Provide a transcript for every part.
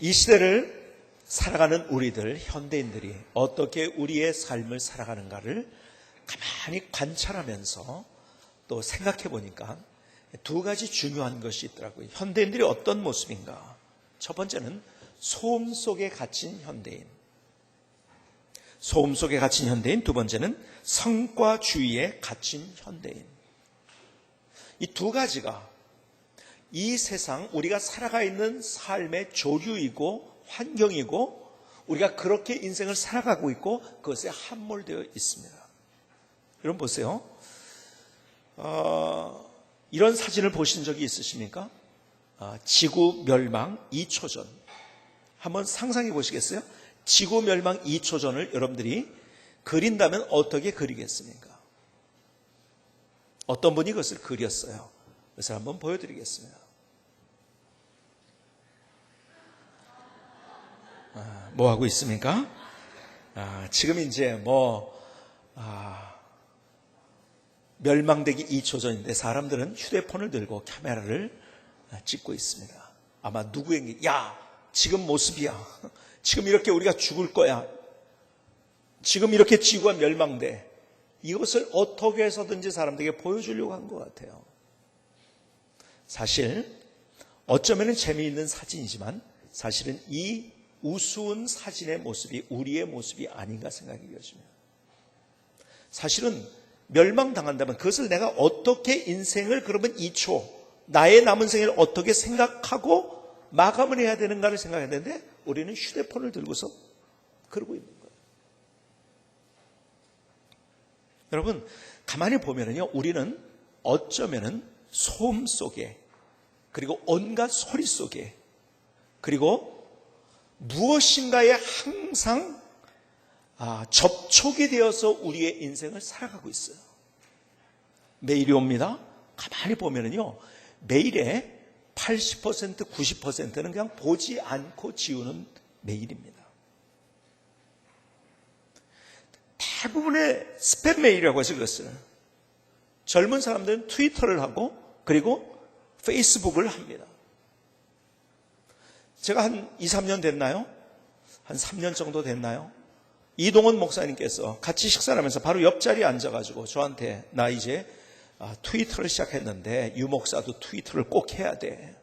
이 시대를 살아가는 우리들, 현대인들이 어떻게 우리의 삶을 살아가는가를 가만히 관찰하면서 또 생각해 보니까 두 가지 중요한 것이 있더라고요. 현대인들이 어떤 모습인가? 첫 번째는 소음 속에 갇힌 현대인. 소음 속에 갇힌 현대인. 두 번째는 성과주의에 갇힌 현대인. 이 두 가지가 이 세상, 우리가 살아가 있는 삶의 조류이고 환경이고 우리가 그렇게 인생을 살아가고 있고 그것에 함몰되어 있습니다. 여러분 보세요. 이런 사진을 보신 적이 있으십니까? 지구 멸망 2초 전. 한번 상상해 보시겠어요? 지구 멸망 2초 전을 여러분들이 그린다면 어떻게 그리겠습니까? 어떤 분이 그것을 그렸어요. 그래서 한번 보여드리겠습니다. 뭐 하고 있습니까? 지금 이제 멸망되기 2초 전인데 사람들은 휴대폰을 들고 카메라를 찍고 있습니다. 아마 누구에게 지금 모습이야. 지금 이렇게 우리가 죽을 거야. 지금 이렇게 지구가 멸망돼. 이것을 어떻게 해서든지 사람들에게 보여주려고 한 것 같아요. 사실 어쩌면 재미있는 사진이지만 사실은 이 우스운 사진의 모습이 우리의 모습이 아닌가 생각이 되어집니다. 사실은 멸망당한다면 그것을 내가 어떻게 인생을 그러면 2초 나의 남은 생을 어떻게 생각하고 마감을 해야 되는가를 생각해야 되는데 우리는 휴대폰을 들고서 그러고 있는 거예요. 여러분 가만히 보면요, 우리는 어쩌면은 소음 속에 그리고 온갖 소리 속에 그리고 무엇인가에 항상 접촉이 되어서 우리의 인생을 살아가고 있어요. 메일이 옵니다. 가만히 보면은요, 메일의 80%, 90%는 그냥 보지 않고 지우는 메일입니다. 대부분의 스팸 메일이라고 하죠, 그것을. 젊은 사람들은 트위터를 하고 그리고 페이스북을 합니다. 제가 한 2, 3년 됐나요? 한 3년 정도 됐나요? 이동원 목사님께서 같이 식사를 하면서 바로 옆자리에 앉아가지고 저한테 나 이제 트위터를 시작했는데 유 목사도 트위터를 꼭 해야 돼.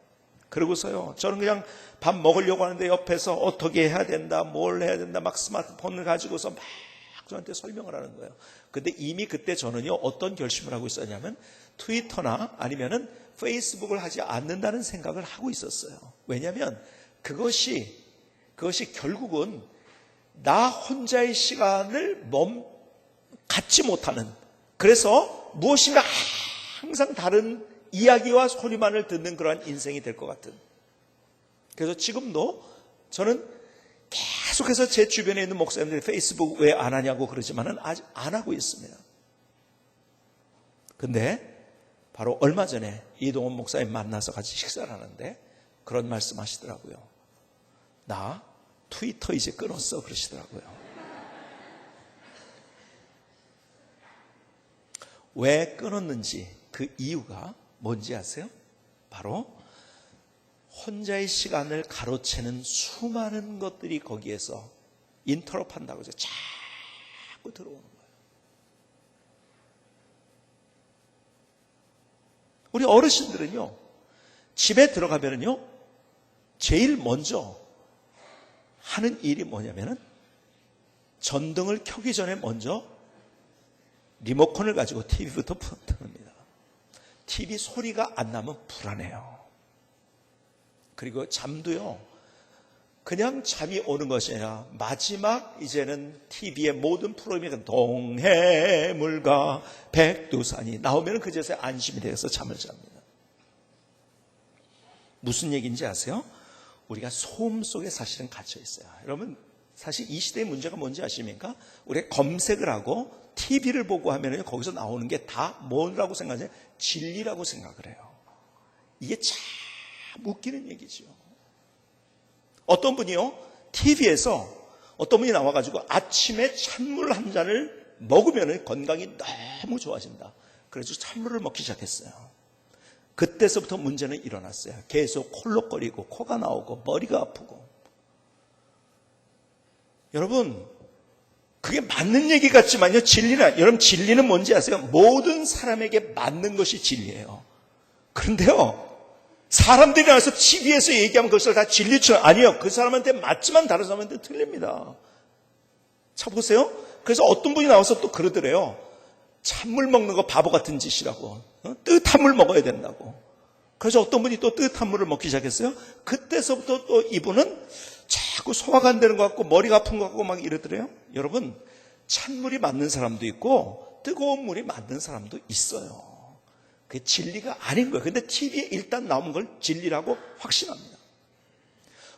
그러고서요, 저는 그냥 밥 먹으려고 하는데 옆에서 어떻게 해야 된다, 뭘 해야 된다, 막 스마트폰을 가지고서 막 저한테 설명을 하는 거예요. 근데 이미 그때 저는요, 어떤 결심을 하고 있었냐면 트위터나 아니면은 페이스북을 하지 않는다는 생각을 하고 있었어요. 왜냐하면 그것이 결국은 나 혼자의 시간을 갖지 못하는, 그래서 무엇인가 항상 다른 이야기와 소리만을 듣는 그러한 인생이 될 것 같은. 그래서 지금도 저는 계속해서 제 주변에 있는 목사님들이 페이스북 왜 안 하냐고 그러지만은 아직 안 하고 있습니다. 근데 바로 얼마 전에 이동원 목사님 만나서 같이 식사를 하는데 그런 말씀 하시더라고요. 나 트위터 이제 끊었어 그러시더라고요. 왜 끊었는지 그 이유가 뭔지 아세요? 바로 혼자의 시간을 가로채는 수많은 것들이 거기에서 인터럽한다고 해서 자꾸 들어오는 거예요. 우리 어르신들은요, 집에 들어가면은요, 제일 먼저 하는 일이 뭐냐면은 전등을 켜기 전에 먼저 리모컨을 가지고 TV부터 틉니다. TV 소리가 안 나면 불안해요. 그리고 잠도요, 그냥 잠이 오는 것이 아니라 마지막 이제는 TV의 모든 프로그램이 동해물과 백두산이 나오면 그제서야 안심이 되어서 잠을 잡니다. 무슨 얘기인지 아세요? 우리가 소음 속에 사실은 갇혀 있어요. 여러분 사실 이 시대의 문제가 뭔지 아십니까? 우리가 검색을 하고 TV를 보고 하면 거기서 나오는 게 다 뭐라고 생각하세요? 진리라고 생각을 해요. 이게 참 웃기는 얘기죠. 어떤 분이요, TV에서 어떤 분이 나와가지고 아침에 찬물 한 잔을 먹으면 건강이 너무 좋아진다. 그래서 찬물을 먹기 시작했어요. 그때서부터 문제는 일어났어요. 계속 콜록거리고 코가 나오고 머리가 아프고. 여러분, 그게 맞는 얘기 같지만요, 여러분 진리는 뭔지 아세요? 모든 사람에게 맞는 것이 진리예요. 그런데요, 사람들이 나와서 TV에서 얘기하면 그것을 다 진리처럼, 아니요, 그 사람한테 맞지만 다른 사람한테 틀립니다. 자, 보세요. 그래서 어떤 분이 나와서 또 그러더래요. 찬물 먹는 거 바보 같은 짓이라고. 뜨뜻한 물 먹어야 된다고. 그래서 어떤 분이 또 뜨뜻한 물을 먹기 시작했어요. 그때서부터 또 이분은 자꾸 소화가 안 되는 것 같고 머리가 아픈 것 같고 막 이러더래요. 여러분, 찬물이 맞는 사람도 있고 뜨거운 물이 맞는 사람도 있어요. 그게 진리가 아닌 거예요. 근데 TV에 일단 나온 걸 진리라고 확신합니다.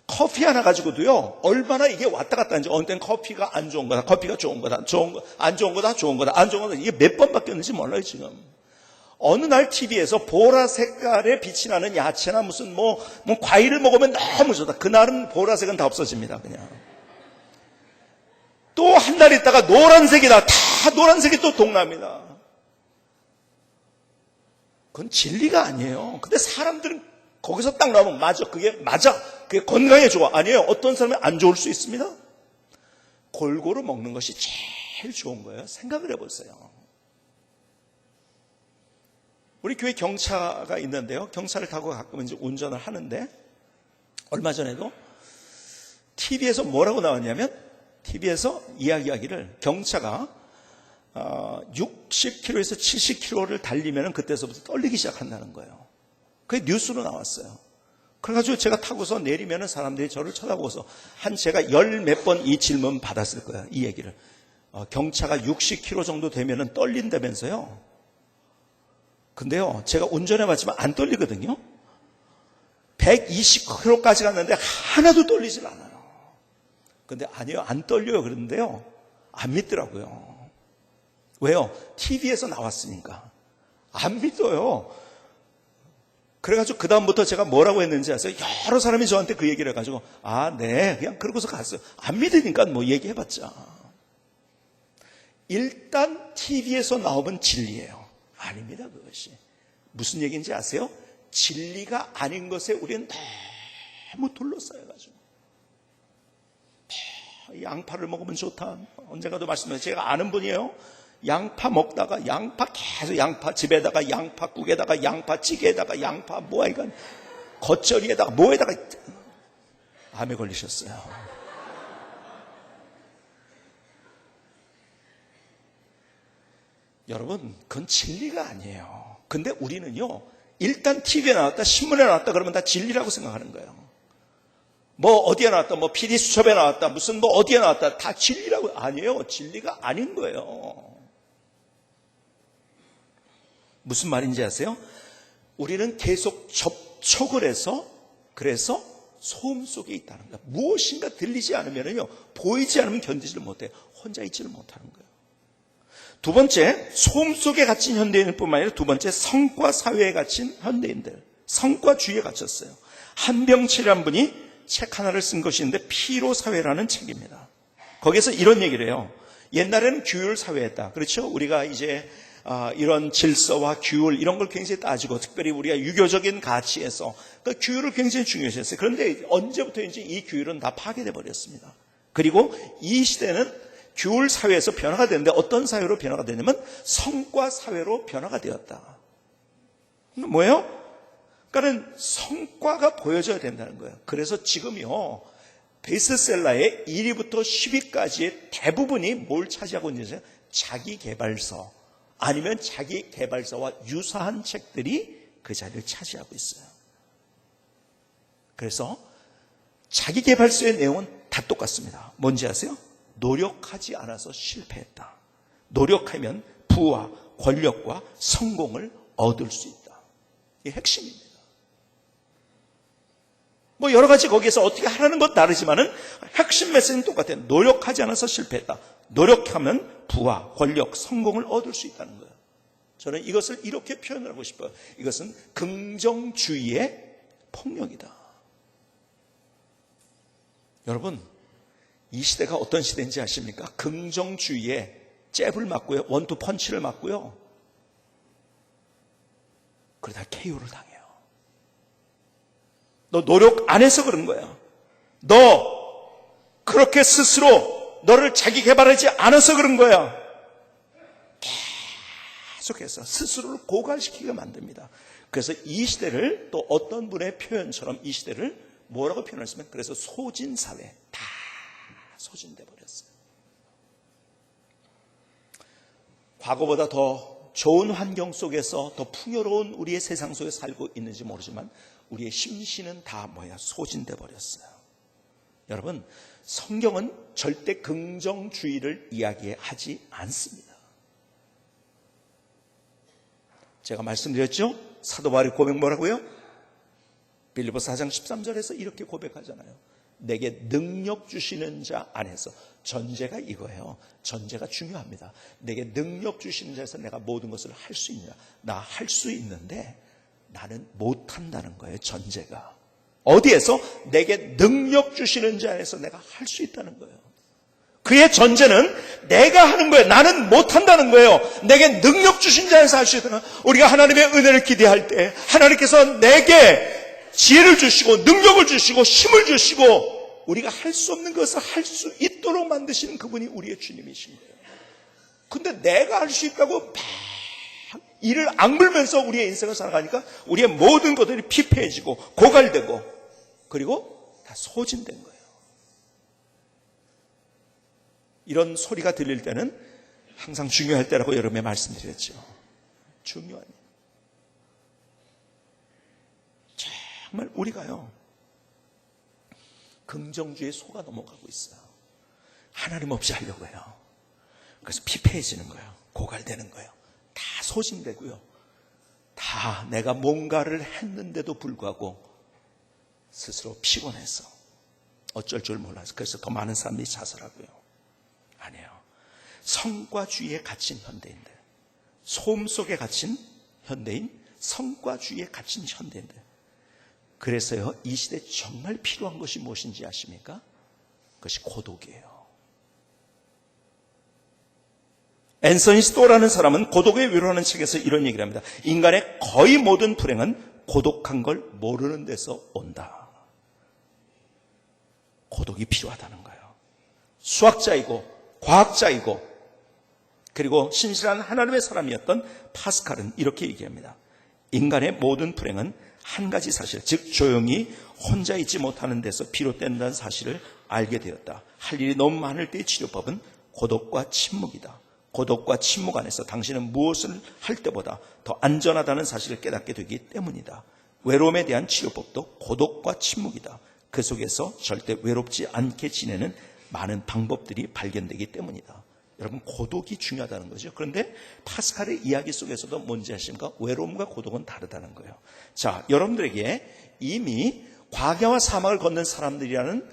커피 하나 가지고도요, 얼마나 이게 왔다 갔다 하는지, 어느 때는 커피가 안 좋은 거다, 커피가 좋은 거다, 안 좋은 거다, 좋은 거다, 안 좋은 거다, 이게 몇 번 바뀌었는지 몰라요, 지금. 어느 날 TV에서 보라 색깔의 빛이 나는 야채나 무슨 과일을 먹으면 너무 좋다. 그날은 보라색은 다 없어집니다, 그냥. 또 한 달 있다가 노란색이다. 다 노란색이 또 동납니다. 그건 진리가 아니에요. 근데 사람들은 거기서 딱 나오면 맞아. 그게 건강에 좋아. 아니에요. 어떤 사람이 안 좋을 수 있습니다. 골고루 먹는 것이 제일 좋은 거예요. 생각을 해보세요. 우리 교회 경차가 있는데요. 경차를 타고 가끔 이제 운전을 하는데, 얼마 전에도 TV에서 뭐라고 나왔냐면, TV에서 이야기하기를 경차가 60km에서 70km를 달리면 그때서부터 떨리기 시작한다는 거예요. 그게 뉴스로 나왔어요. 그래가지고 제가 타고서 내리면 사람들이 저를 쳐다보고서 제가 열 몇 번 이 질문 받았을 거예요. 이 얘기를. 경차가 60km 정도 되면 떨린다면서요. 근데요, 제가 운전해봤지만 안 떨리거든요. 120km까지 갔는데 하나도 떨리질 않아요. 근데 아니요, 안 떨려요. 그런데요, 안 믿더라고요. 왜요? TV에서 나왔으니까. 안 믿어요. 그래가지고 그다음부터 제가 뭐라고 했는지 아세요? 여러 사람이 저한테 그 얘기를 해가지고, 네, 그냥 그러고서 갔어요. 안 믿으니까 뭐 얘기해봤자. 일단 TV에서 나오면 진리예요. 아닙니다, 그것이. 무슨 얘기인지 아세요? 진리가 아닌 것에 우리는 너무 둘러싸여가지고. 양파를 먹으면 좋다. 언젠가도 말씀드렸어요. 제가 아는 분이에요. 양파 먹다가 계속 양파 집에다가 양파국에다가 양파찌개에다가 양파 이건 겉절이에다가 뭐에다가 암에 걸리셨어요. 여러분, 그건 진리가 아니에요. 근데 우리는요, 일단 TV에 나왔다, 신문에 나왔다 그러면 다 진리라고 생각하는 거예요. 어디에 나왔다, PD 수첩에 나왔다, 무슨 어디에 나왔다, 다 진리라고. 아니에요. 진리가 아닌 거예요. 무슨 말인지 아세요? 우리는 계속 접촉을 해서, 그래서 소음 속에 있다는 거예요. 무엇인가 들리지 않으면요, 보이지 않으면 견디지를 못해요. 혼자 있지를 못하는 거예요. 두 번째, 소음 속에 갇힌 현대인일 뿐만 아니라 두 번째, 성과 사회에 갇힌 현대인들. 성과주의에 갇혔어요. 한병칠이라는 분이 책 하나를 쓴 것이 있는데, 피로 사회라는 책입니다. 거기서 이런 얘기를 해요. 옛날에는 규율 사회였다. 그렇죠? 우리가 이제 이런 질서와 규율 이런 걸 굉장히 따지고, 특별히 우리가 유교적인 가치에서 그 규율을 굉장히 중요시했어요. 그런데 언제부터인지 이 규율은 다 파괴돼 버렸습니다. 그리고 이 시대는 규율 사회에서 변화가 되는데, 어떤 사회로 변화가 되냐면 성과 사회로 변화가 되었다. 뭐예요? 그러니까 성과가 보여져야 된다는 거예요. 그래서 지금요, 베스트셀러의 1위부터 10위까지의 대부분이 뭘 차지하고 있는지, 자기개발서 아니면 자기개발서와 유사한 책들이 그 자리를 차지하고 있어요. 그래서 자기개발서의 내용은 다 똑같습니다. 뭔지 아세요? 노력하지 않아서 실패했다. 노력하면 부와 권력과 성공을 얻을 수 있다. 이게 핵심입니다. 여러 가지 거기에서 어떻게 하라는 건 다르지만은 핵심 메시지는 똑같아요. 노력하지 않아서 실패했다. 노력하면 부와 권력, 성공을 얻을 수 있다는 거예요. 저는 이것을 이렇게 표현을 하고 싶어요. 이것은 긍정주의의 폭력이다. 여러분, 이 시대가 어떤 시대인지 아십니까? 긍정주의에 잽을 맞고요, 원투 펀치를 맞고요, 그러다 KO를 당해요. 너 노력 안 해서 그런 거야. 너 그렇게 스스로 너를 자기 개발하지 않아서 그런 거야. 계속해서 스스로를 고갈시키게 만듭니다. 그래서 이 시대를 또 어떤 분의 표현처럼 이 시대를 뭐라고 표현했으면 그래서 소진사회, 다 소진돼 버렸어요. 과거보다 더 좋은 환경 속에서 더 풍요로운 우리의 세상 속에 살고 있는지 모르지만 우리의 심신은 다 소진돼 버렸어요. 여러분, 성경은 절대 긍정주의를 이야기하지 않습니다. 제가 말씀드렸죠? 사도 바울이 고백 뭐라고요? 빌립보서 4장 13절에서 이렇게 고백하잖아요. 내게 능력 주시는 자 안에서, 전제가 이거예요. 전제가 중요합니다. 내게 능력 주시는 자에서 내가 모든 것을 할 수 있느냐. 나 할 수 있는데 나는 못한다는 거예요. 전제가. 어디에서? 내게 능력 주시는 자 안에서 내가 할 수 있다는 거예요. 그의 전제는 내가 하는 거예요. 나는 못한다는 거예요. 내게 능력 주신 자에서 할 수 있다는 거예요. 우리가 하나님의 은혜를 기대할 때 하나님께서 내게 지혜를 주시고 능력을 주시고 힘을 주시고 우리가 할 수 없는 것을 할 수 있도록 만드시는 그분이 우리의 주님이신 거예요. 근데 내가 할 수 있다고 막 이를 악물면서 우리의 인생을 살아가니까 우리의 모든 것들이 피폐해지고 고갈되고 그리고 다 소진된 거예요. 이런 소리가 들릴 때는 항상 중요할 때라고 여러분에 말씀드렸죠. 중요한 일. 정말 우리가요, 긍정주의에 속아 넘어가고 있어요. 하나님 없이 하려고 해요. 그래서 피폐해지는 거예요. 고갈되는 거예요. 다 소진되고요. 다 내가 뭔가를 했는데도 불구하고 스스로 피곤해서 어쩔 줄 몰라서 그래서 더 많은 사람들이 자살하고요. 아니에요. 성과주의에 갇힌 현대인들, 소음 속에 갇힌 현대인, 성과주의에 갇힌 현대인들. 그래서요, 이 시대에 정말 필요한 것이 무엇인지 아십니까? 그것이 고독이에요. 앤서니 스토라는 사람은 고독의 위로라는 책에서 이런 얘기를 합니다. 인간의 거의 모든 불행은 고독한 걸 모르는 데서 온다. 고독이 필요하다는 거예요. 수학자이고 과학자이고 그리고 신실한 하나님의 사람이었던 파스칼은 이렇게 얘기합니다. 인간의 모든 불행은 한 가지 사실, 즉 조용히 혼자 있지 못하는 데서 비롯된다는 사실을 알게 되었다. 할 일이 너무 많을 때의 치료법은 고독과 침묵이다. 고독과 침묵 안에서 당신은 무엇을 할 때보다 더 안전하다는 사실을 깨닫게 되기 때문이다. 외로움에 대한 치료법도 고독과 침묵이다. 그 속에서 절대 외롭지 않게 지내는 많은 방법들이 발견되기 때문이다. 여러분, 고독이 중요하다는 거죠. 그런데 파스칼의 이야기 속에서도 뭔지 아십니까? 외로움과 고독은 다르다는 거예요. 자, 여러분들에게 이미 광야와 사막을 걷는 사람들이라는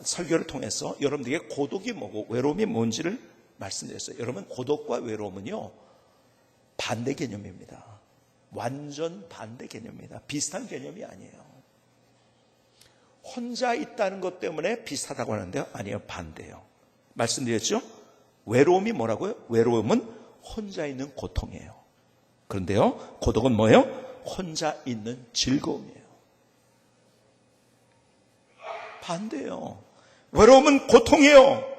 설교를 통해서 여러분들에게 고독이 뭐고 외로움이 뭔지를 말씀드렸어요. 여러분, 고독과 외로움은요, 반대 개념입니다. 완전 반대 개념입니다. 비슷한 개념이 아니에요. 혼자 있다는 것 때문에 비슷하다고 하는데요, 아니에요. 반대예요. 말씀드렸죠? 외로움이 뭐라고요? 외로움은 혼자 있는 고통이에요. 그런데요, 고독은 뭐예요? 혼자 있는 즐거움이에요. 반대예요. 외로움은 고통이에요.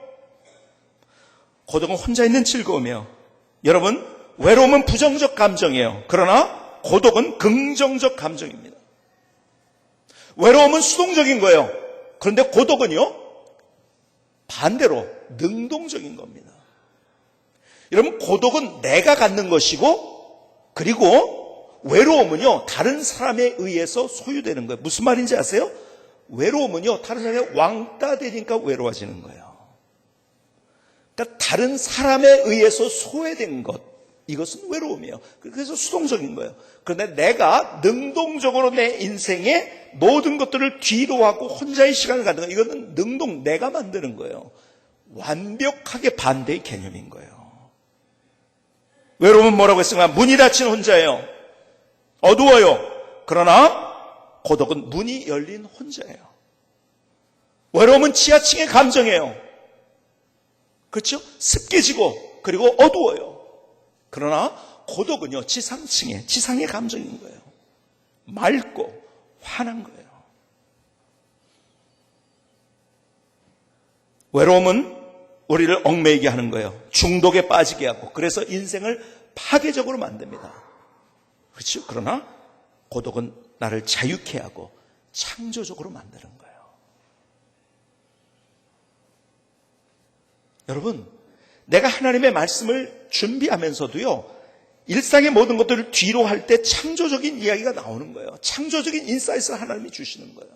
고독은 혼자 있는 즐거움이에요. 여러분, 외로움은 부정적 감정이에요. 그러나 고독은 긍정적 감정입니다. 외로움은 수동적인 거예요. 그런데 고독은요, 반대로 능동적인 겁니다. 여러분, 고독은 내가 갖는 것이고, 그리고 외로움은요, 다른 사람에 의해서 소유되는 거예요. 무슨 말인지 아세요? 외로움은요, 다른 사람에 왕따 되니까 외로워지는 거예요. 그러니까 다른 사람에 의해서 소외된 것, 이것은 외로움이에요. 그래서 수동적인 거예요. 그런데 내가 능동적으로 내 인생의 모든 것들을 뒤로 하고 혼자의 시간을 갖는 거, 이거는 능동, 내가 만드는 거예요. 완벽하게 반대의 개념인 거예요. 외로움은 뭐라고 했습니까? 문이 닫힌 혼자예요. 어두워요. 그러나 고독은 문이 열린 혼자예요. 외로움은 지하층의 감정이에요. 그렇죠? 습해지고 그리고 어두워요. 그러나 고독은요, 지상의 감정인 거예요. 맑고 환한 거예요. 외로움은 우리를 얽매이게 하는 거예요. 중독에 빠지게 하고, 그래서 인생을 파괴적으로 만듭니다. 그렇죠? 그러나 고독은 나를 자유케 하고 창조적으로 만드는 거예요. 여러분, 내가 하나님의 말씀을 준비하면서도요, 일상의 모든 것들을 뒤로 할 때 창조적인 이야기가 나오는 거예요. 창조적인 인사이트를 하나님이 주시는 거예요.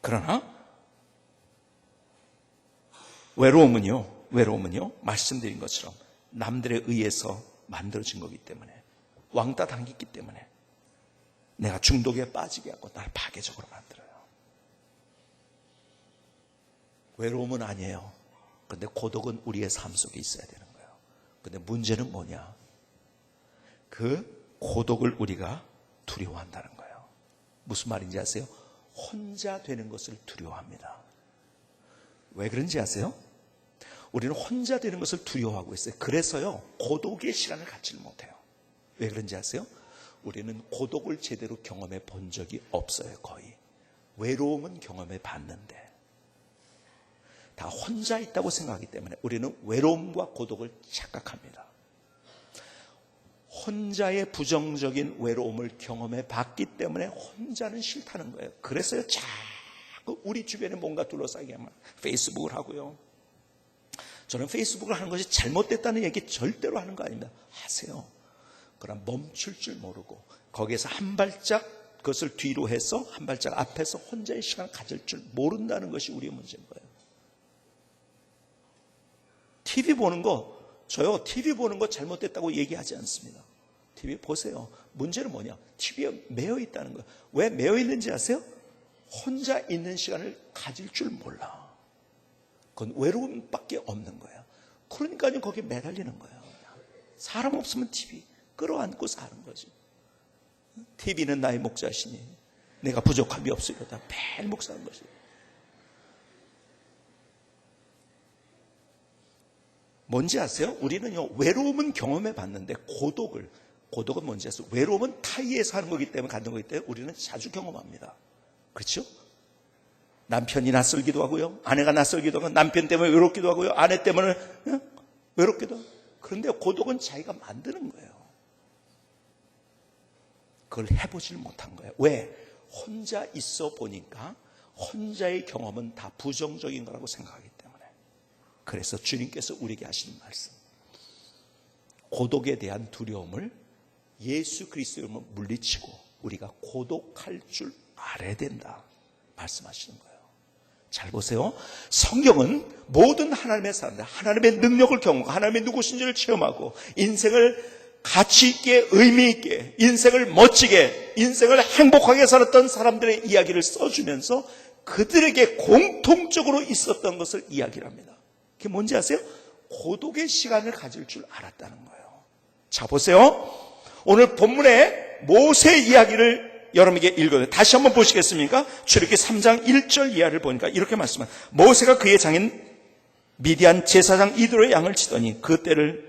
그러나 외로움은요, 말씀드린 것처럼 남들에 의해서 만들어진 거기 때문에, 왕따 당겼기 때문에 내가 중독에 빠지게 하고 나를 파괴적으로 만들어요. 외로움은 아니에요. 그런데 고독은 우리의 삶 속에 있어야 되는 거예요. 그런데 문제는 뭐냐? 그 고독을 우리가 두려워한다는 거예요. 무슨 말인지 아세요? 혼자 되는 것을 두려워합니다. 왜 그런지 아세요? 우리는 혼자 되는 것을 두려워하고 있어요. 그래서요, 고독의 시간을 갖지를 못해요. 왜 그런지 아세요? 우리는 고독을 제대로 경험해 본 적이 없어요. 거의. 외로움은 경험해 봤는데 다 혼자 있다고 생각하기 때문에 우리는 외로움과 고독을 착각합니다. 혼자의 부정적인 외로움을 경험해 봤기 때문에 혼자는 싫다는 거예요. 그래서요, 자꾸 우리 주변에 뭔가 둘러싸게 하면 페이스북을 하고요. 저는 페이스북을 하는 것이 잘못됐다는 얘기 절대로 하는 거 아닙니다. 하세요. 그러나 멈출 줄 모르고 거기에서 한 발짝 그것을 뒤로 해서 한 발짝 앞에서 혼자의 시간을 가질 줄 모른다는 것이 우리의 문제인 거예요. TV 보는 거, 저요, TV 보는 거 잘못됐다고 얘기하지 않습니다. TV 보세요. 문제는 뭐냐? TV에 매여 있다는 거예요. 왜 매여 있는지 아세요? 혼자 있는 시간을 가질 줄 몰라. 그건 외로움밖에 없는 거예요. 그러니까요, 거기에 매달리는 거예요. 사람 없으면 TV 끌어안고 사는 거죠. TV는 나의 목자시니 내가 부족함이 없으리로다. 매일 목사하는 것이. 뭔지 아세요? 우리는요, 외로움은 경험해 봤는데 고독은 뭔지 아세요? 외로움은 타이에서 하는 거기 때문에 갖는 거기 때문에 우리는 자주 경험합니다. 그렇죠? 남편이 낯설기도 하고요, 아내가 낯설기도 하고, 남편 때문에 외롭기도 하고요, 아내 때문에 외롭기도 하고. 그런데 고독은 자기가 만드는 거예요. 그걸 해보질 못한 거예요. 왜? 혼자 있어 보니까 혼자의 경험은 다 부정적인 거라고 생각하기 때문에. 그래서 주님께서 우리에게 하시는 말씀, 고독에 대한 두려움을 예수 그리스도의 이름으로 물리치고 우리가 고독할 줄 알아야 된다 말씀하시는 거예요. 잘 보세요. 성경은 모든 하나님의 사람들, 하나님의 능력을 경험하고 하나님의 누구신지를 체험하고 인생을 가치 있게, 의미 있게, 인생을 멋지게, 인생을 행복하게 살았던 사람들의 이야기를 써주면서 그들에게 공통적으로 있었던 것을 이야기를 합니다. 그게 뭔지 아세요? 고독의 시간을 가질 줄 알았다는 거예요. 자, 보세요. 오늘 본문에 모세 이야기를 여러분에게 읽어요. 다시 한번 보시겠습니까? 출애굽기 3장 1절 이하를 보니까 이렇게 말씀합니다. 모세가 그의 장인 미디안 제사장 이드로의 양을 치더니 그 때를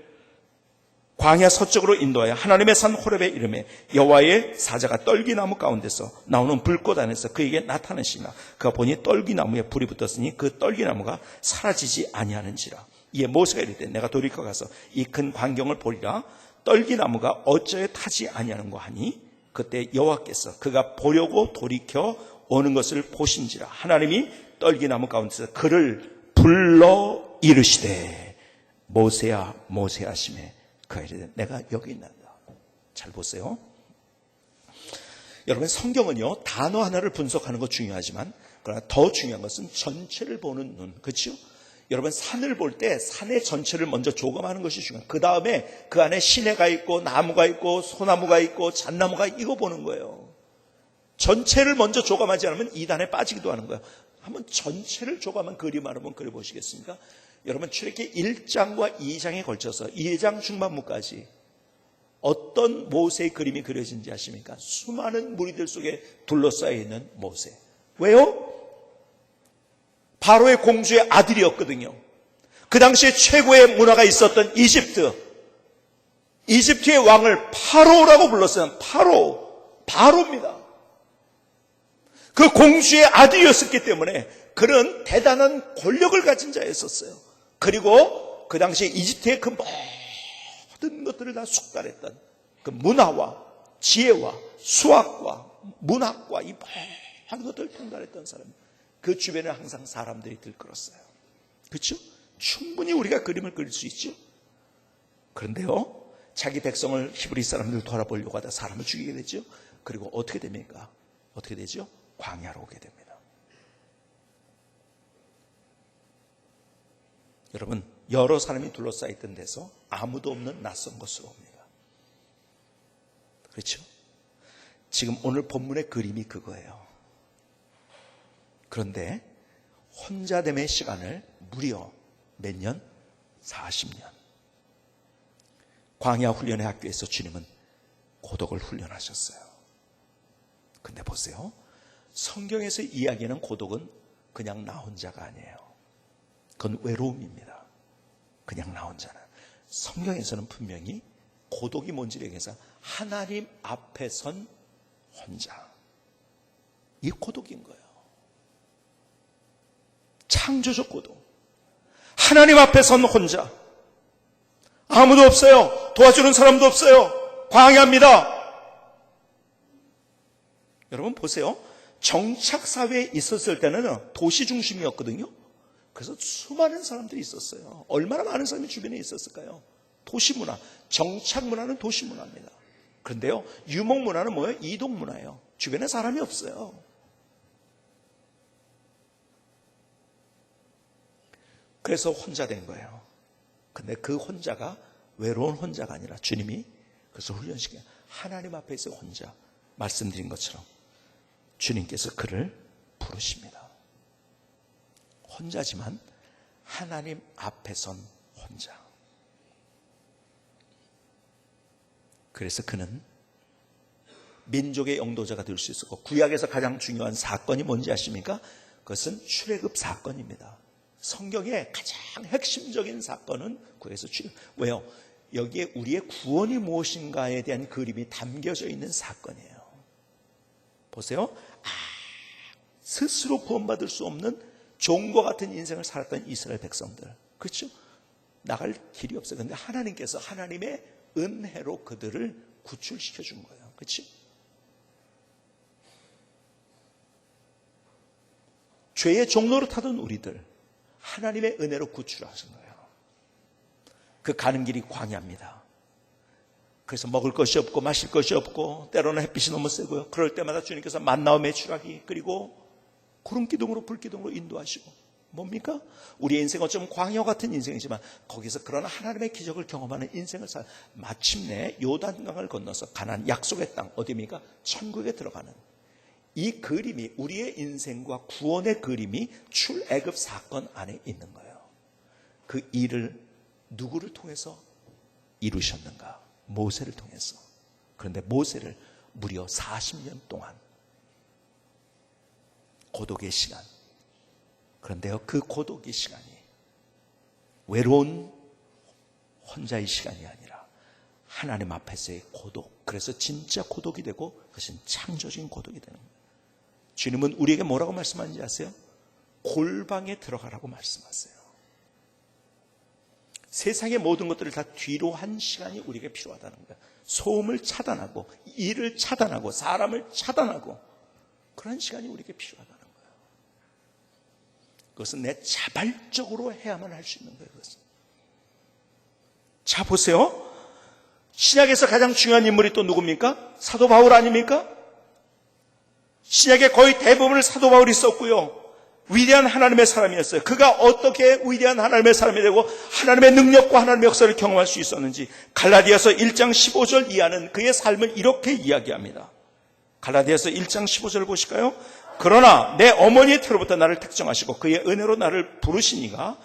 광야 서쪽으로 인도하여 하나님의 산 호렙에 이르매 여호와의 사자가 떨기나무 가운데서 나오는 불꽃 안에서 그에게 나타나시나 그가 보니 떨기나무에 불이 붙었으니 그 떨기나무가 사라지지 아니하는지라. 이에 모세가 이르되 내가 돌이켜 가서 이 큰 광경을 보리라. 떨기나무가 어찌하여 타지 아니하는고 하니 그때 여호와께서 그가 보려고 돌이켜 오는 것을 보신지라. 하나님이 떨기나무 가운데서 그를 불러 이르시되 모세야 모세야 하시매 그가 이르되 내가 여기 있나이다. 잘 보세요. 여러분, 성경은요, 단어 하나를 분석하는 것 중요하지만 그러나 더 중요한 것은 전체를 보는 눈. 그렇죠? 여러분, 산을 볼 때 산의 전체를 먼저 조감하는 것이 중요해요. 그 다음에 그 안에 시내가 있고 나무가 있고 소나무가 있고 잣나무가 이거 보는 거예요. 전체를 먼저 조감하지 않으면 이단에 빠지기도 하는 거예요. 한번 전체를 조감한 그림을 한번 그려보시겠습니까? 여러분, 출애굽기 1장과 2장에 걸쳐서 2장 중반부까지 어떤 모세의 그림이 그려진지 아십니까? 수많은 무리들 속에 둘러싸여 있는 모세. 왜요? 바로의 공주의 아들이었거든요. 그 당시에 최고의 문화가 있었던 이집트의 왕을 파로라고 불렀어요. 바로입니다. 그 공주의 아들이었기 때문에 그런 대단한 권력을 가진 자였었어요. 그리고 그 당시에 이집트의 그 모든 것들을 다 숙달했던 그 문화와 지혜와 수학과 문학과 이 모든 것들을 통달했던 사람. 그 주변에 항상 사람들이 들끓었어요. 그렇죠? 충분히 우리가 그림을 그릴 수 있죠. 그런데요, 자기 백성을 히브리 사람들 돌아보려고 하다 사람을 죽이게 되죠. 그리고 어떻게 됩니까? 어떻게 되죠? 광야로 오게 됩니다. 여러분, 여러 사람이 둘러싸여 있던 데서 아무도 없는 낯선 곳으로 옵니다. 그렇죠? 지금 오늘 본문의 그림이 그거예요. 그런데 혼자됨의 시간을 무려 몇 년? 40년. 광야 훈련의 학교에서 주님은 고독을 훈련하셨어요. 근데 보세요. 성경에서 이야기하는 고독은 그냥 나 혼자가 아니에요. 그건 외로움입니다. 그냥 나 혼자는. 성경에서는 분명히 고독이 뭔지를 얘기해서 하나님 앞에 선 혼자. 이 고독인 거예요. 창조적 고독. 하나님 앞에 선 혼자. 아무도 없어요. 도와주는 사람도 없어요. 광야입니다. 여러분 보세요. 정착사회에 있었을 때는 도시 중심이었거든요. 그래서 수많은 사람들이 있었어요. 얼마나 많은 사람이 주변에 있었을까요? 도시문화. 정착문화는 도시문화입니다. 그런데요, 유목문화는 뭐예요? 이동문화예요. 주변에 사람이 없어요. 그래서 혼자 된 거예요. 근데 그 혼자가 외로운 혼자가 아니라 주님이 그래서 훈련시켜요. 하나님 앞에서 혼자. 말씀드린 것처럼 주님께서 그를 부르십니다. 혼자지만 하나님 앞에 선 혼자. 그래서 그는 민족의 영도자가 될 수 있었고, 구약에서 가장 중요한 사건이 뭔지 아십니까? 그것은 출애굽 사건입니다. 성경의 가장 핵심적인 사건은 구약에서 출애굽. 왜요? 여기에 우리의 구원이 무엇인가에 대한 그림이 담겨져 있는 사건이에요. 보세요. 스스로 구원받을 수 없는 종과 같은 인생을 살았던 이스라엘 백성들. 그렇죠? 나갈 길이 없어요. 그런데 하나님께서 하나님의 은혜로 그들을 구출시켜 준 거예요. 그렇죠? 죄의 종로로 타던 우리들 하나님의 은혜로 구출하신 거예요. 그 가는 길이 광야입니다. 그래서 먹을 것이 없고 마실 것이 없고 때로는 햇빛이 너무 세고요. 그럴 때마다 주님께서 만나와 메추라기 그리고 구름기둥으로 불기둥으로 인도하시고, 뭡니까? 우리의 인생 어쩌면 광야 같은 인생이지만 거기서 그런 하나님의 기적을 경험하는 인생을 마침내 요단강을 건너서 가나안 약속의 땅, 어디입니까? 천국에 들어가는 이 그림이, 우리의 인생과 구원의 그림이 출애굽 사건 안에 있는 거예요. 그 일을 누구를 통해서 이루셨는가? 모세를 통해서. 그런데 모세를 무려 40년 동안 고독의 시간. 그런데요, 그 고독의 시간이 외로운 혼자의 시간이 아니라 하나님 앞에서의 고독. 그래서 진짜 고독이 되고 그것은 창조적인 고독이 되는 거예요. 주님은 우리에게 뭐라고 말씀하는지 아세요? 골방에 들어가라고 말씀하세요. 세상의 모든 것들을 다 뒤로 한 시간이 우리에게 필요하다는 거예요. 소음을 차단하고 일을 차단하고 사람을 차단하고 그런 시간이 우리에게 필요하다는 거예요. 그것은 내 자발적으로 해야만 할 수 있는 거예요. 그것은. 자, 보세요. 신약에서 가장 중요한 인물이 또 누굽니까? 사도 바울 아닙니까? 신약의 거의 대부분을 사도 바울이 썼고요. 위대한 하나님의 사람이었어요. 그가 어떻게 위대한 하나님의 사람이 되고 하나님의 능력과 하나님의 역사를 경험할 수 있었는지 갈라디아서 1장 15절 이하는 그의 삶을 이렇게 이야기합니다. 갈라디아서 1장 15절 보실까요? 그러나 내 어머니의 태로부터 나를 택정하시고 그의 은혜로 나를 부르시니가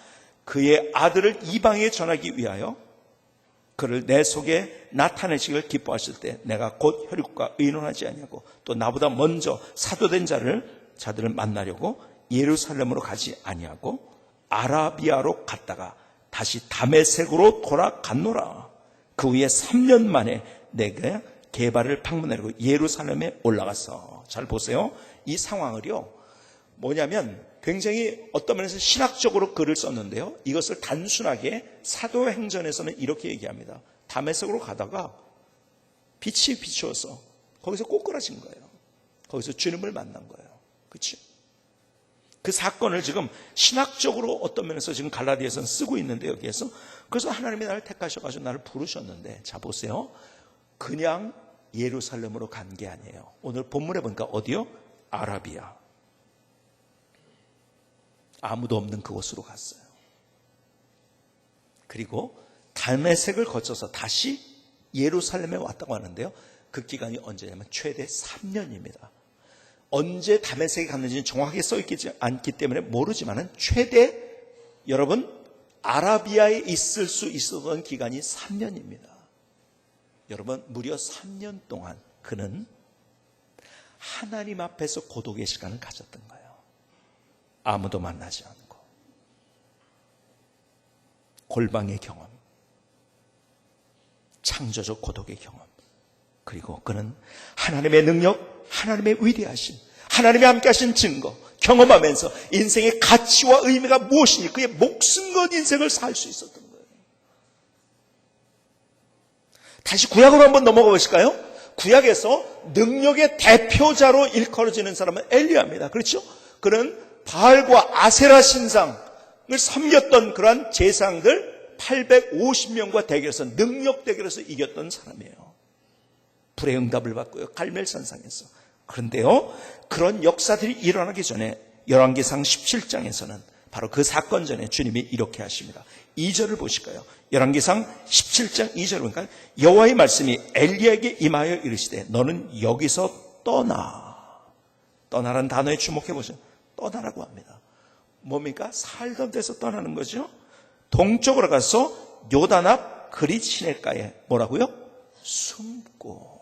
그의 아들을 이방에 전하기 위하여 그를 내 속에 나타내시기를 기뻐하실 때 내가 곧 혈육과 의논하지 아니하고 또 나보다 먼저 사도된 자들을 만나려고 예루살렘으로 가지 아니하고 아라비아로 갔다가 다시 다메섹으로 돌아갔노라. 그 후에 3년 만에 내가 게바를 방문하려고 예루살렘에 올라가서, 잘 보세요. 이 상황을요, 뭐냐면 굉장히 어떤 면에서 신학적으로 글을 썼는데요. 이것을 단순하게 사도행전에서는 이렇게 얘기합니다. 다메섹으로 가다가 빛이 비추어서 거기서 꼬꾸라진 거예요. 거기서 주님을 만난 거예요. 그렇죠? 그 사건을 지금 신학적으로 어떤 면에서 지금 갈라디아서는 쓰고 있는데 여기에서 그래서 하나님이 나를 택하셔가지고 나를 부르셨는데 자 보세요. 그냥 예루살렘으로 간 게 아니에요. 오늘 본문에 보니까 어디요? 아라비아. 아무도 없는 그곳으로 갔어요. 그리고 다메섹을 거쳐서 다시 예루살렘에 왔다고 하는데요. 그 기간이 언제냐면 최대 3년입니다. 언제 다메섹에 갔는지는 정확하게 써있지 않기 때문에 모르지만은 최대 여러분 아라비아에 있을 수 있었던 기간이 3년입니다. 여러분 무려 3년 동안 그는 하나님 앞에서 고독의 시간을 가졌던 거예요. 아무도 만나지 않고 골방의 경험, 창조적 고독의 경험, 그리고 그는 하나님의 능력, 하나님의 위대하심, 하나님이 함께 하신 증거 경험하면서 인생의 가치와 의미가 무엇인지 그의 목숨 건 인생을 살 수 있었던 거예요. 다시 구약으로 한번 넘어가 보실까요? 구약에서 능력의 대표자로 일컬어지는 사람은 엘리야입니다. 그렇죠? 그는 바알과 아세라 신상을 섬겼던 그러한 제상들 850명과 대결해서 능력 대결에서 이겼던 사람이에요. 불의 응답을 받고요. 갈멜산상에서. 그런데요, 그런 역사들이 일어나기 전에 열왕기상 17장에서는 바로 그 사건 전에 주님이 이렇게 하십니다. 2절을 보실까요? 열왕기상 17장 2절을 보니까 여호와의 말씀이 엘리야에게 임하여 이르시되 너는 여기서 떠나라는 단어에 주목해 보세요. 떠나라고 합니다. 뭡니까? 살던 데서 떠나는 거죠. 동쪽으로 가서 요단 앞 그릿 시냇가에 뭐라고요? 숨고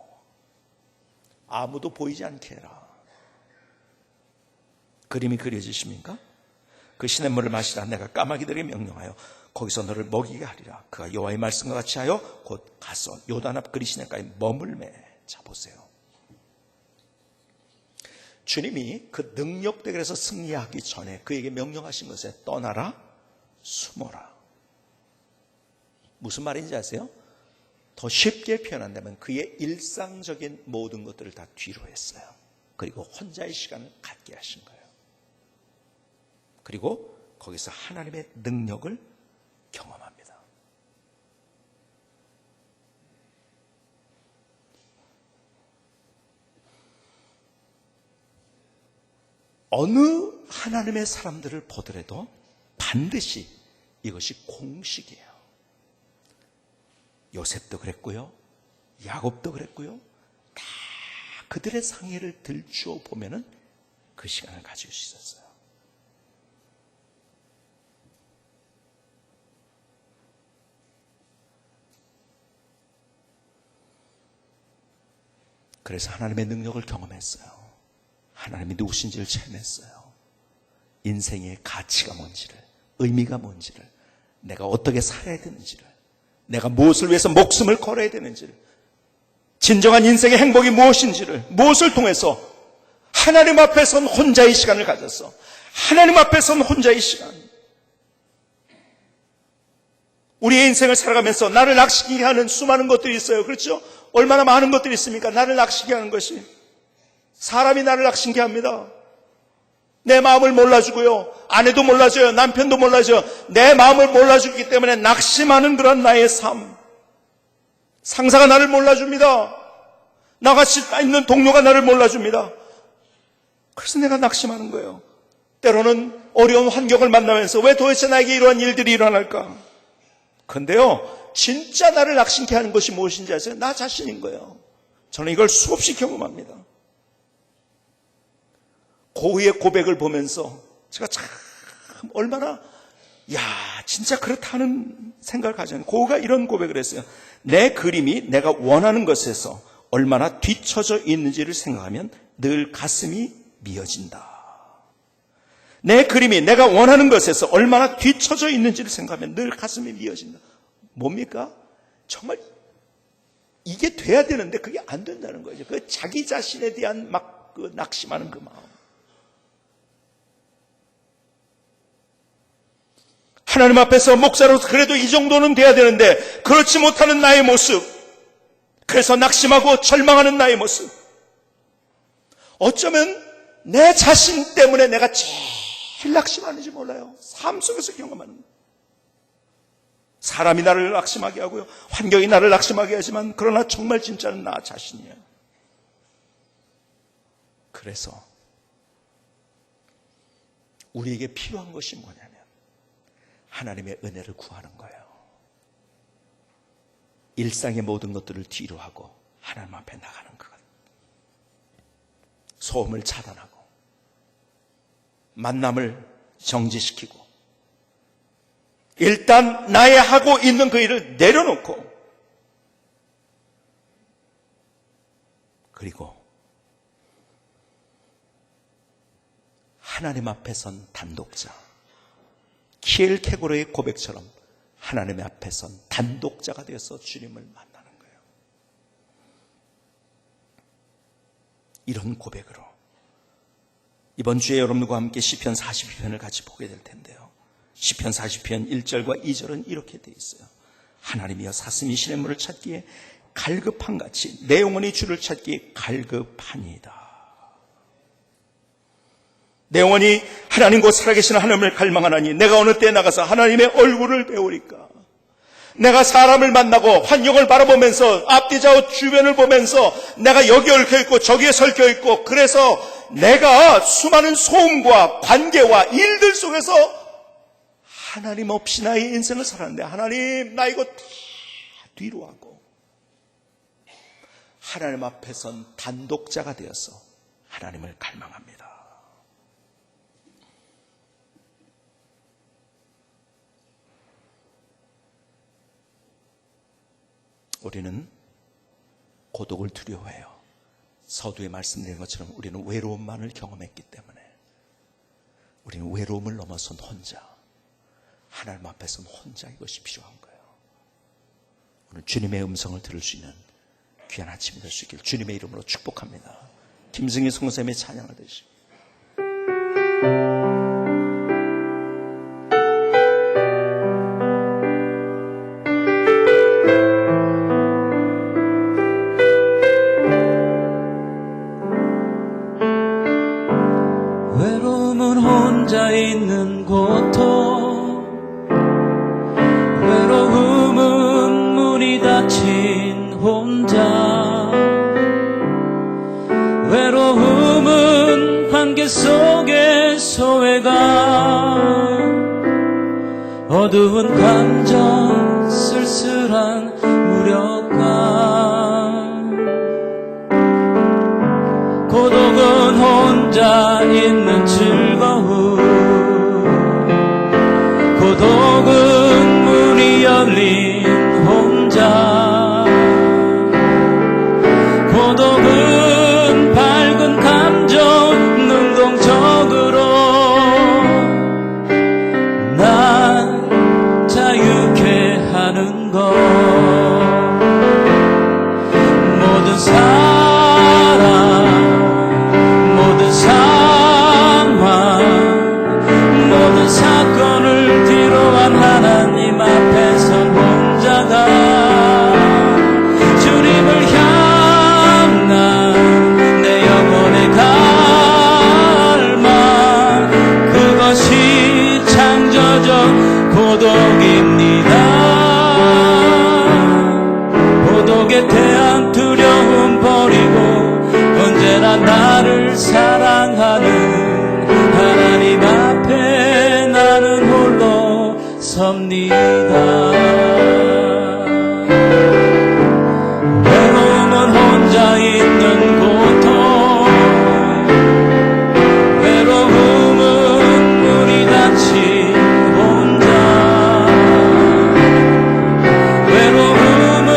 아무도 보이지 않게 해라. 그림이 그려지십니까? 그 시냇물을 마시라. 내가 까마귀들에게 명령하여 거기서 너를 먹이게 하리라. 그가 여호와의 말씀과 같이 하여 곧 가서 요단 앞 그릿 시냇가에 머물매. 자 보세요. 주님이 그 능력 대결에서 승리하기 전에 그에게 명령하신 것에 떠나라, 숨어라. 무슨 말인지 아세요? 더 쉽게 표현한다면 그의 일상적인 모든 것들을 다 뒤로 했어요. 그리고 혼자의 시간을 갖게 하신 거예요. 그리고 거기서 하나님의 능력을 경험합니다. 어느 하나님의 사람들을 보더라도 반드시 이것이 공식이에요. 요셉도 그랬고요. 야곱도 그랬고요. 다 그들의 상해를 들추어 보면은 그 시간을 가질 수 있었어요. 그래서 하나님의 능력을 경험했어요. 하나님이 누구신지를 체험했어요. 인생의 가치가 뭔지를, 의미가 뭔지를, 내가 어떻게 살아야 되는지를, 내가 무엇을 위해서 목숨을 걸어야 되는지를, 진정한 인생의 행복이 무엇인지를, 무엇을 통해서 하나님 앞에 선 혼자의 시간을 가졌어. 하나님 앞에 선 혼자의 시간. 우리의 인생을 살아가면서 나를 낙심케 하는 수많은 것들이 있어요. 그렇죠? 얼마나 많은 것들이 있습니까? 나를 낙심케 하는 것이. 사람이 나를 낙심케 합니다. 내 마음을 몰라주고요. 아내도 몰라줘요. 남편도 몰라줘요. 내 마음을 몰라주기 때문에 낙심하는 그런 나의 삶. 상사가 나를 몰라줍니다. 나같이 있는 동료가 나를 몰라줍니다. 그래서 내가 낙심하는 거예요. 때로는 어려운 환경을 만나면서 왜 도대체 나에게 이러한 일들이 일어날까? 그런데요, 진짜 나를 낙심케 하는 것이 무엇인지 아세요? 나 자신인 거예요. 저는 이걸 수없이 경험합니다. 고흐의 고백을 보면서 제가 참 얼마나 진짜 그렇다는 생각을 가졌는데 고흐가 이런 고백을 했어요. 내 그림이 내가 원하는 것에서 얼마나 뒤처져 있는지를 생각하면 늘 가슴이 미어진다. 내 그림이 내가 원하는 것에서 얼마나 뒤처져 있는지를 생각하면 늘 가슴이 미어진다. 뭡니까? 정말 이게 돼야 되는데 그게 안 된다는 거죠. 그 자기 자신에 대한 막 그 낙심하는 그 마음. 하나님 앞에서 목사로서 그래도 이 정도는 돼야 되는데 그렇지 못하는 나의 모습, 그래서 낙심하고 절망하는 나의 모습, 어쩌면 내 자신 때문에 내가 제일 낙심하는지 몰라요. 삶 속에서 경험하는, 사람이 나를 낙심하게 하고요, 환경이 나를 낙심하게 하지만 그러나 정말 진짜는 나 자신이에요. 그래서 우리에게 필요한 것이 뭐냐면 하나님의 은혜를 구하는 거예요. 일상의 모든 것들을 뒤로 하고 하나님 앞에 나가는 것. 소음을 차단하고 만남을 정지시키고 일단 나의 하고 있는 그 일을 내려놓고, 그리고 하나님 앞에 선 단독자, 키엘케고르의 고백처럼 하나님 앞에 선 단독자가 되어서 주님을 만나는 거예요. 이런 고백으로 이번 주에 여러분과 함께 시편 42편을 같이 보게 될 텐데요, 시편 40편 1절과 2절은 이렇게 되어 있어요. 하나님이여 사슴이 시냇물을 찾기에 갈급한 같이 내 영혼이 주를 찾기에 갈급하니이다. 내 영혼이 하나님과 살아계신 하나님을 갈망하나니 내가 어느 때에 나가서 하나님의 얼굴을 배우리까. 내가 사람을 만나고 환경을 바라보면서 앞뒤좌우 주변을 보면서 내가 여기 얽혀 있고 저기에 설켜 있고, 그래서 내가 수많은 소음과 관계와 일들 속에서 하나님 없이 나의 인생을 살았는데, 하나님 나 이거 다 뒤로 하고 하나님 앞에 선 단독자가 되어서 하나님을 갈망합니다. 우리는 고독을 두려워해요. 서두에 말씀드린 것처럼 우리는 외로움만을 경험했기 때문에 우리는 외로움을 넘어선 혼자, 하나님 앞에서는 혼자, 이것이 필요한 거예요. 오늘 주님의 음성을 들을 수 있는 귀한 아침이 될 수 있길 주님의 이름으로 축복합니다. 김승희 성도님의 찬양을 드시고 혼자 있는 고통, 외로움은 문이 닫힌 혼자, 외로움은 관계 속의 소외감, 어두운 감정, 쓸쓸한 무력감, 고독은 혼자 있는 즐거움, 고독은 문이 열린 혼자, 고독은 밝은 감정 능동적으로 난 자유케 하는 것. 모든 사람, 모든 상황, 모든 사건을 뒤로한 하나님 앞에 선 혼자가 주님을 향한 내 영혼의 갈망, 그것이 창조적 고독입니다. 고독에 대한 두려움 버리고 언제나 나를 사랑하는 하나님 앞에 나는 홀로 섭니다. 외로움은 혼자 있는 고통, 외로움은 문이 닫힌 혼자, 외로움은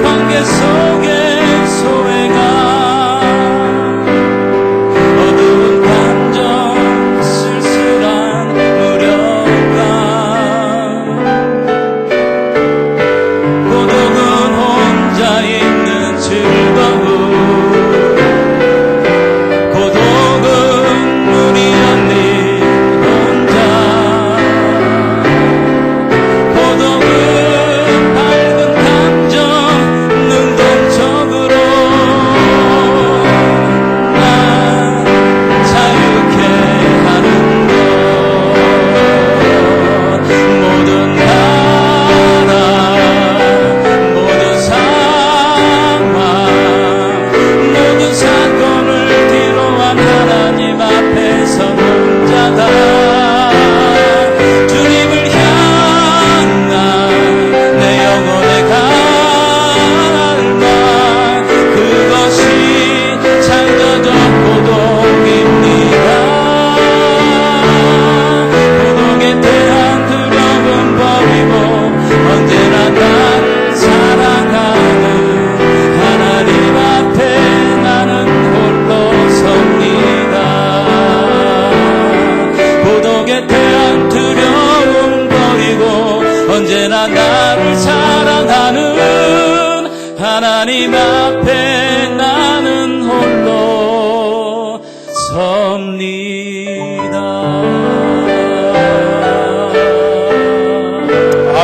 관계 속의 소외감, 어두운 감정, 쓸쓸한 무력감, 하나님 앞에 나는 홀로 섭니다.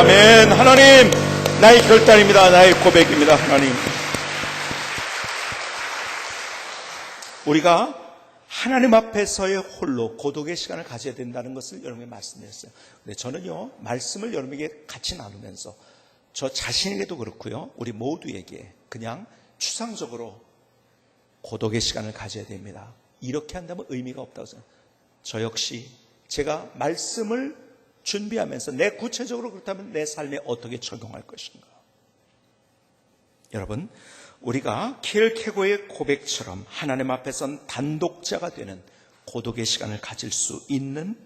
아멘. 하나님, 나의 결단입니다. 나의 고백입니다. 하나님, 우리가 하나님 앞에서의 홀로 고독의 시간을 가져야 된다는 것을 여러분에게 말씀드렸어요. 근데 저는요, 말씀을 여러분에게 같이 나누면서 저 자신에게도 그렇고요, 우리 모두에게 그냥 추상적으로 고독의 시간을 가져야 됩니다. 이렇게 한다면 의미가 없다고 생각해요. 저 역시 제가 말씀을 준비하면서 내 구체적으로 그렇다면 내 삶에 어떻게 적용할 것인가. 여러분, 우리가 킬케고의 고백처럼 하나님 앞에선 단독자가 되는 고독의 시간을 가질 수 있는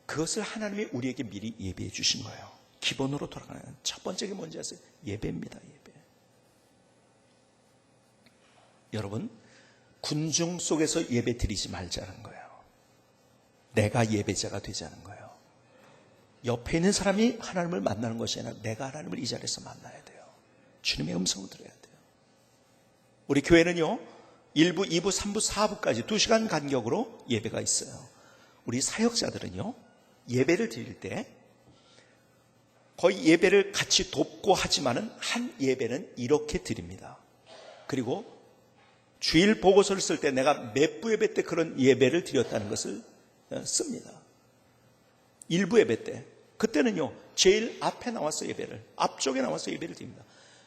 그것을 하나님이 우리에게 미리 예비해 주신 거예요. 기본으로 돌아가는 첫 번째 게 뭔지 아세요? 예배입니다. 예배. 여러분, 군중 속에서 예배 드리지 말자는 거예요. 내가 예배자가 되자는 거예요. 옆에 있는 사람이 하나님을 만나는 것이 아니라 내가 하나님을 이 자리에서 만나야 돼요. 주님의 음성을 들어야 돼요. 우리 교회는요, 1부, 2부, 3부, 4부까지 2시간 간격으로 예배가 있어요. 우리 사역자들은요, 예배를 드릴 때 거의 예배를 같이 돕고 하지만은 한 예배는 이렇게 드립니다. 그리고 주일 보고서를 쓸 때 내가 몇 부 예배 때 그런 예배를 드렸다는 것을 씁니다. 1부 예배 때, 그때는요, 제일 앞에 나와서 예배를, 앞쪽에 나와서 예배를 드립니다.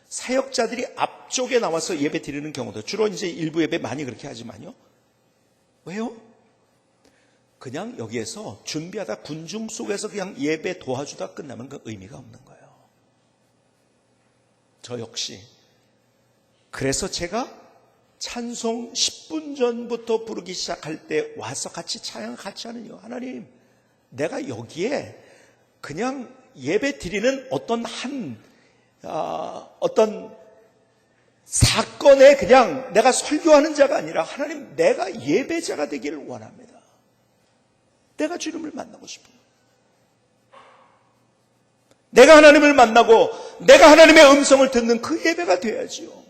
사역자들이 앞쪽에 나와서 예배 드리는 경우도 주로 이제 일부 예배 많이 그렇게 하지만요. 왜요? 그냥 여기에서 준비하다 군중 속에서 그냥 예배 도와주다 끝나면 그 의미가 없는 거예요. 저 역시 그래서 제가 찬송 10분 전부터 부르기 시작할 때 와서 같이 찬양 같이 하는요. 하나님, 내가 여기에 그냥 예배 드리는 어떤 사건에 그냥 내가 설교하는 자가 아니라 하나님, 내가 예배자가 되기를 원합니다. 내가 주님을 만나고 싶어요. 내가 하나님을 만나고 내가 하나님의 음성을 듣는 그 예배가 돼야지요.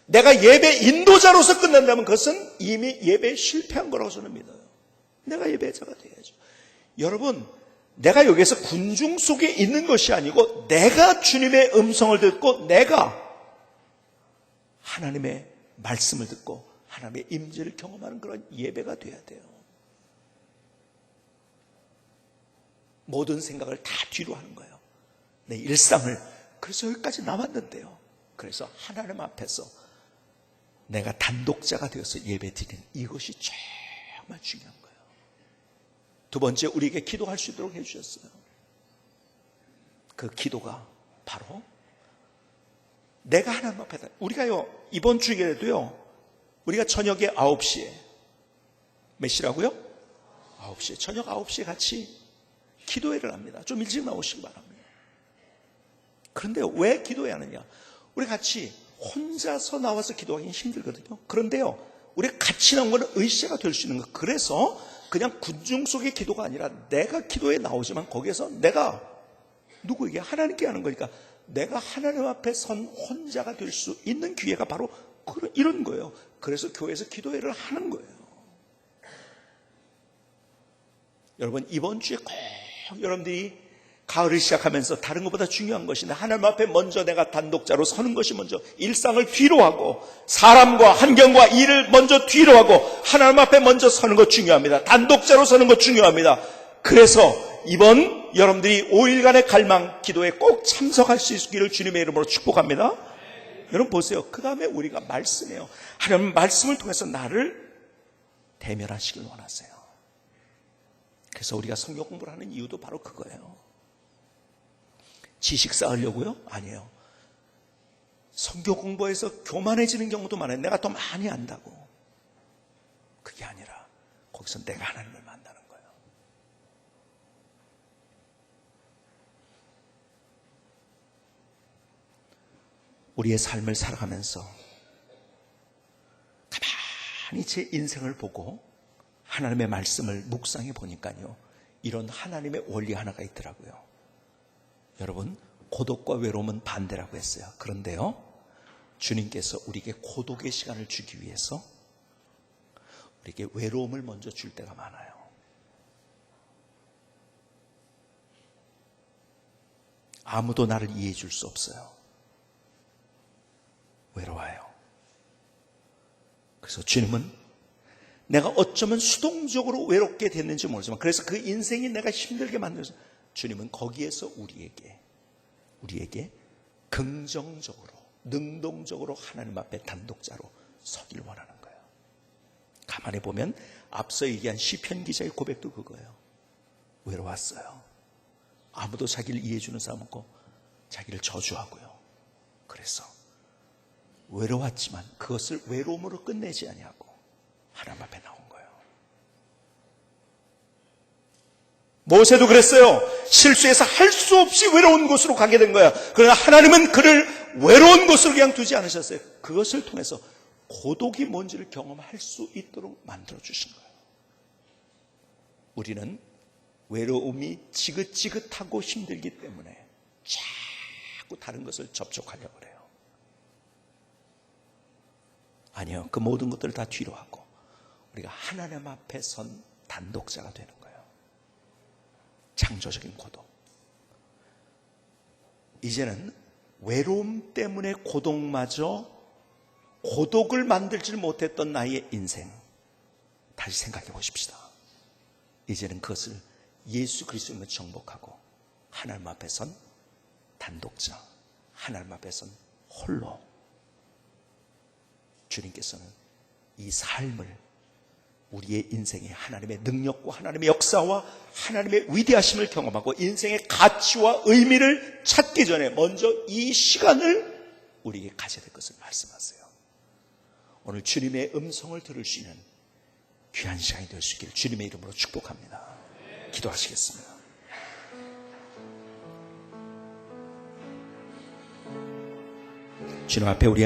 내가 예배 인도자로서 끝난다면 그것은 이미 예배에 실패한 거라고 저는 믿어요. 내가 예배자가 돼야죠. 여러분, 내가 여기서 군중 속에 있는 것이 아니고 내가 주님의 음성을 듣고 내가 하나님의 말씀을 듣고 하나님의 임재를 경험하는 그런 예배가 돼야 돼요. 모든 생각을 다 뒤로 하는 거예요. 내 일상을. 그래서 여기까지 나왔는데요. 그래서 하나님 앞에서 내가 단독자가 되어서 예배 드리는 이것이 정말 중요한 거예요. 두 번째, 우리에게 기도할 수 있도록 해주셨어요. 그 기도가 바로 내가 하나님 앞에, 우리가요, 이번 주일에도요, 우리가 저녁에 9시에, 몇 시라고요? 9시에, 저녁 9시에 같이 기도회를 합니다. 좀 일찍 나오시기 바랍니다. 그런데 왜 기도회 하느냐? 우리 같이 혼자서 나와서 기도하기는 힘들거든요. 그런데요, 우리 같이 나온 거는 의시가 될 수 있는 거. 그래서 그냥 군중 속의 기도가 아니라 내가 기도에 나오지만 거기에서 내가 누구에게? 하나님께 하는 거니까 내가 하나님 앞에 선 혼자가 될 수 있는 기회가 바로 이런 거예요. 그래서 교회에서 기도회를 하는 거예요. 여러분, 이번 주에 꼭 여러분들이 가을을 시작하면서 다른 것보다 중요한 것인데 하나님 앞에 먼저 내가 단독자로 서는 것이 먼저, 일상을 뒤로 하고 사람과 환경과 일을 먼저 뒤로 하고 하나님 앞에 먼저 서는 것 중요합니다. 단독자로 서는 것 중요합니다. 그래서 이번 여러분들이 5일간의 갈망 기도에 꼭 참석할 수 있기를 주님의 이름으로 축복합니다. 여러분 보세요. 그 다음에 우리가 말씀이에요. 하나님 말씀을 통해서 나를 대면하시길 원하세요. 그래서 우리가 성경 공부를 하는 이유도 바로 그거예요. 지식 쌓으려고요? 아니에요. 성경 공부에서 교만해지는 경우도 많아요. 내가 더 많이 안다고. 그게 아니라 거기서 내가 하나님을 만나는 거예요. 우리의 삶을 살아가면서 가만히 제 인생을 보고 하나님의 말씀을 묵상해 보니까요, 이런 하나님의 원리 하나가 있더라고요. 여러분, 고독과 외로움은 반대라고 했어요. 그런데요, 주님께서 우리에게 고독의 시간을 주기 위해서 우리에게 외로움을 먼저 줄 때가 많아요. 아무도 나를 이해해 줄 수 없어요. 외로워요. 그래서 주님은 내가 어쩌면 수동적으로 외롭게 됐는지 모르지만, 그래서 그 인생이 내가 힘들게 만들어서 주님은 거기에서 우리에게 긍정적으로, 능동적으로 하나님 앞에 단독자로 서길 원하는 거예요. 가만히 보면 앞서 얘기한 시편 기자의 고백도 그거예요. 외로웠어요. 아무도 자기를 이해해 주는 사람 없고 자기를 저주하고요. 그래서 외로웠지만 그것을 외로움으로 끝내지 아니하고 하나님 앞에 나온 거예요. 모세도 그랬어요. 실수해서 할 수 없이 외로운 곳으로 가게 된 거야. 그러나 하나님은 그를 외로운 곳으로 그냥 두지 않으셨어요. 그것을 통해서 고독이 뭔지를 경험할 수 있도록 만들어 주신 거예요. 우리는 외로움이 지긋지긋하고 힘들기 때문에 자꾸 다른 것을 접촉하려고 그래요. 아니요, 그 모든 것들을 다 뒤로 하고 우리가 하나님 앞에 선 단독자가 되는 거예요. 창조적인 고독. 이제는 외로움 때문에 고독을 만들지 못했던 나의 인생 다시 생각해 보십시다. 이제는 그것을 예수 그리스도로 정복하고 하나님 앞에 선 단독자, 하나님 앞에 선 홀로. 주님께서는 이 삶을 우리의 인생에 하나님의 능력과 하나님의 역사와 하나님의 위대하심을 경험하고 인생의 가치와 의미를 찾기 전에 먼저 이 시간을 우리에게 가져야 될 것을 말씀하세요. 오늘 주님의 음성을 들을 수 있는 귀한 시간이 될 수 있기를 주님의 이름으로 축복합니다. 기도하시겠습니다. 주님 앞에 우리의